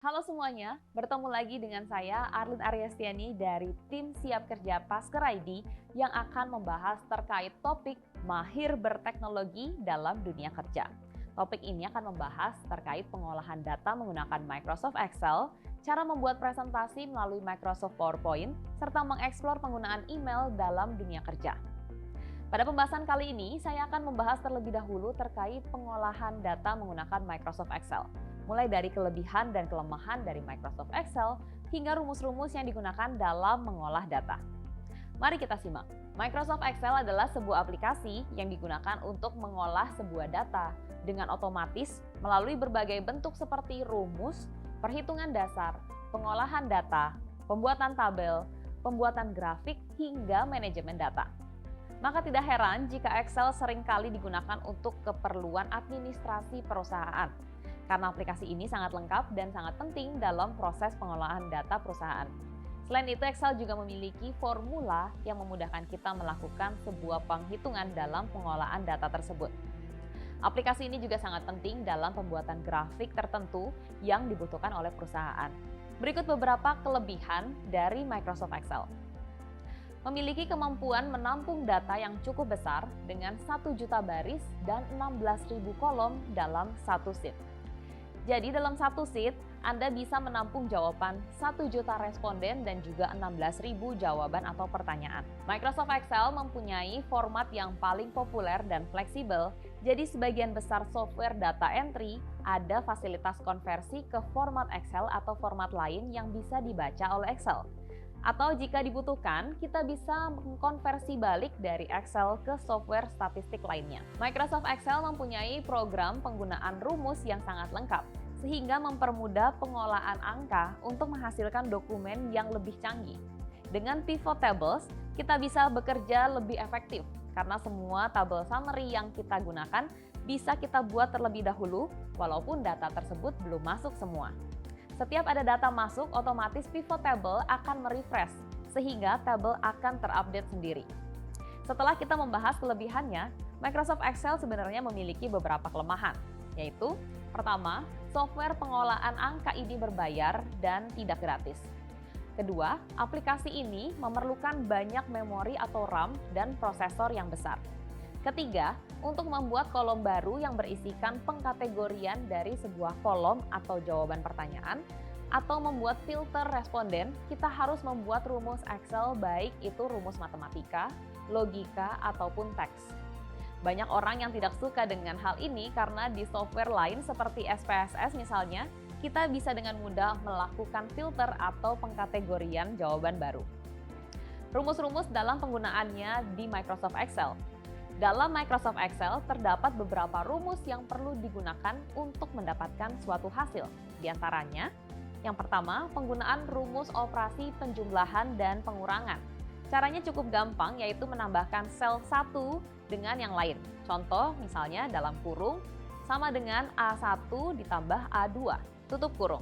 Halo semuanya, bertemu lagi dengan saya Arlin Aryastiani dari tim Siap Kerja Pasker ID yang akan membahas terkait topik mahir berteknologi dalam dunia kerja. Topik ini akan membahas terkait pengolahan data menggunakan Microsoft Excel, cara membuat presentasi melalui Microsoft PowerPoint, serta mengeksplor penggunaan email dalam dunia kerja. Pada pembahasan kali ini, saya akan membahas terlebih dahulu terkait pengolahan data menggunakan Microsoft Excel. Mulai dari kelebihan dan kelemahan dari Microsoft Excel hingga rumus-rumus yang digunakan dalam mengolah data. Mari kita simak. Microsoft Excel adalah sebuah aplikasi yang digunakan untuk mengolah sebuah data dengan otomatis melalui berbagai bentuk seperti rumus, perhitungan dasar, pengolahan data, pembuatan tabel, pembuatan grafik, hingga manajemen data. Maka tidak heran jika Excel seringkali digunakan untuk keperluan administrasi perusahaan. Karena aplikasi ini sangat lengkap dan sangat penting dalam proses pengolahan data perusahaan. Selain itu, Excel juga memiliki formula yang memudahkan kita melakukan sebuah penghitungan dalam pengolahan data tersebut. Aplikasi ini juga sangat penting dalam pembuatan grafik tertentu yang dibutuhkan oleh perusahaan. Berikut beberapa kelebihan dari Microsoft Excel. Memiliki kemampuan menampung data yang cukup besar dengan 1 juta baris dan 16.000 kolom dalam satu sheet. Jadi dalam satu sheet, Anda bisa menampung jawaban 1 juta responden dan juga 16.000 jawaban atau pertanyaan. Microsoft Excel mempunyai format yang paling populer dan fleksibel, jadi sebagian besar software data entry ada fasilitas konversi ke format Excel atau format lain yang bisa dibaca oleh Excel. Atau jika dibutuhkan, kita bisa mengkonversi balik dari Excel ke software statistik lainnya. Microsoft Excel mempunyai program penggunaan rumus yang sangat lengkap, sehingga mempermudah pengolahan angka untuk menghasilkan dokumen yang lebih canggih. Dengan pivot tables, kita bisa bekerja lebih efektif, karena semua tabel summary yang kita gunakan bisa kita buat terlebih dahulu, walaupun data tersebut belum masuk semua. Setiap ada data masuk, otomatis pivot table akan merefresh, sehingga tabel akan terupdate sendiri. Setelah kita membahas kelebihannya, Microsoft Excel sebenarnya memiliki beberapa kelemahan, yaitu pertama, software pengolahan angka ini berbayar dan tidak gratis. Kedua, aplikasi ini memerlukan banyak memori atau RAM dan prosesor yang besar. Ketiga, untuk membuat kolom baru yang berisikan pengkategorian dari sebuah kolom atau jawaban pertanyaan, atau membuat filter responden, kita harus membuat rumus Excel baik itu rumus matematika, logika, ataupun teks. Banyak orang yang tidak suka dengan hal ini karena di software lain seperti SPSS misalnya, kita bisa dengan mudah melakukan filter atau pengkategorian jawaban baru. Rumus-rumus dalam penggunaannya di Microsoft Excel. Dalam Microsoft Excel terdapat beberapa rumus yang perlu digunakan untuk mendapatkan suatu hasil. Di antaranya, yang pertama, penggunaan rumus operasi penjumlahan dan pengurangan. Caranya cukup gampang, yaitu menambahkan sel satu dengan yang lain. Contoh, misalnya dalam kurung, sama dengan A1 ditambah A2, tutup kurung.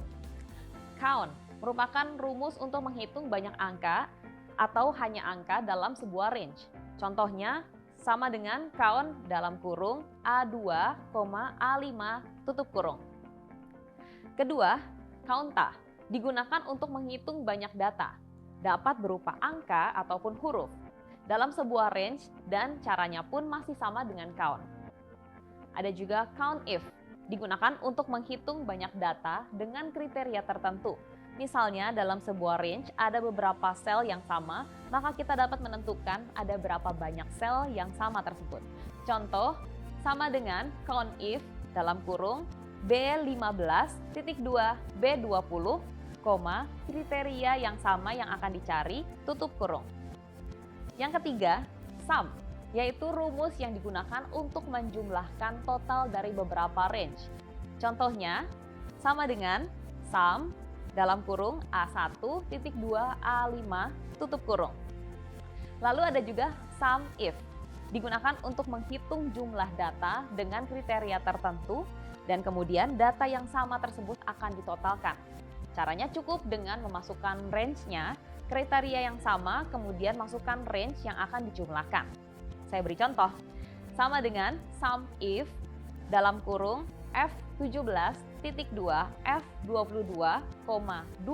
Count merupakan rumus untuk menghitung banyak angka atau hanya angka dalam sebuah range. Contohnya, sama dengan count dalam kurung A2, A5, tutup kurung. Kedua, counta digunakan untuk menghitung banyak data, dapat berupa angka ataupun huruf, dalam sebuah range dan caranya pun masih sama dengan count. Ada juga count if, digunakan untuk menghitung banyak data dengan kriteria tertentu. Misalnya dalam sebuah range ada beberapa sel yang sama, maka kita dapat menentukan ada berapa banyak sel yang sama tersebut. Contoh, sama dengan count if dalam kurung B15.2, B20, kriteria yang sama yang akan dicari, tutup kurung. Yang ketiga, sum, yaitu rumus yang digunakan untuk menjumlahkan total dari beberapa range. Contohnya, sama dengan sum dalam kurung A1.2 A5 tutup kurung. Lalu ada juga sum if, digunakan untuk menghitung jumlah data dengan kriteria tertentu dan kemudian data yang sama tersebut akan ditotalkan. Caranya cukup dengan memasukkan range-nya, kriteria yang sama, kemudian masukkan range yang akan dijumlahkan. Saya beri contoh, sama dengan sum if dalam kurung F F17.2 F17.2,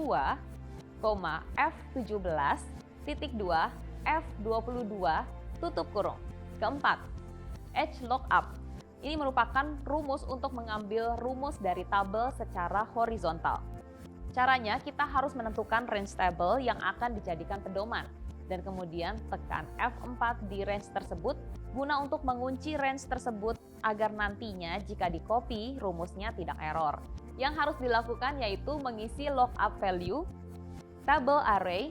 F22 tutup kurung. Keempat, edge lookup. Ini merupakan rumus untuk mengambil rumus dari tabel secara horizontal. Caranya, kita harus menentukan range tabel yang akan dijadikan pedoman, dan kemudian tekan F4 di range tersebut guna untuk mengunci range tersebut agar nantinya jika di-copy rumusnya tidak error. Yang harus dilakukan yaitu mengisi lookup value, table array,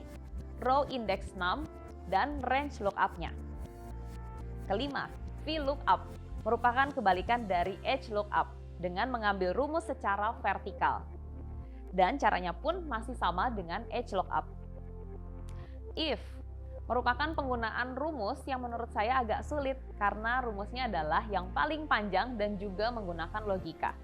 row index num, dan range lookup-nya. Kelima, VLOOKUP merupakan kebalikan dari edge lookup dengan mengambil rumus secara vertikal. Dan caranya pun masih sama dengan edge lookup. If merupakan penggunaan rumus yang menurut saya agak sulit karena rumusnya adalah yang paling panjang dan juga menggunakan logika.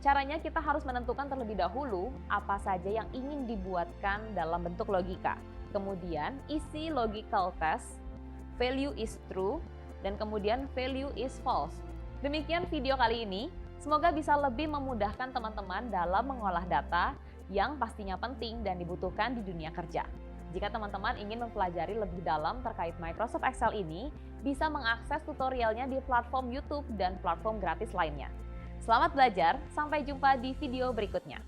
Caranya kita harus menentukan terlebih dahulu apa saja yang ingin dibuatkan dalam bentuk logika. Kemudian isi logical test, value is true, dan kemudian value is false. Demikian video kali ini, semoga bisa lebih memudahkan teman-teman dalam mengolah data yang pastinya penting dan dibutuhkan di dunia kerja. Jika teman-teman ingin mempelajari lebih dalam terkait Microsoft Excel ini, bisa mengakses tutorialnya di platform YouTube dan platform gratis lainnya. Selamat belajar, sampai jumpa di video berikutnya.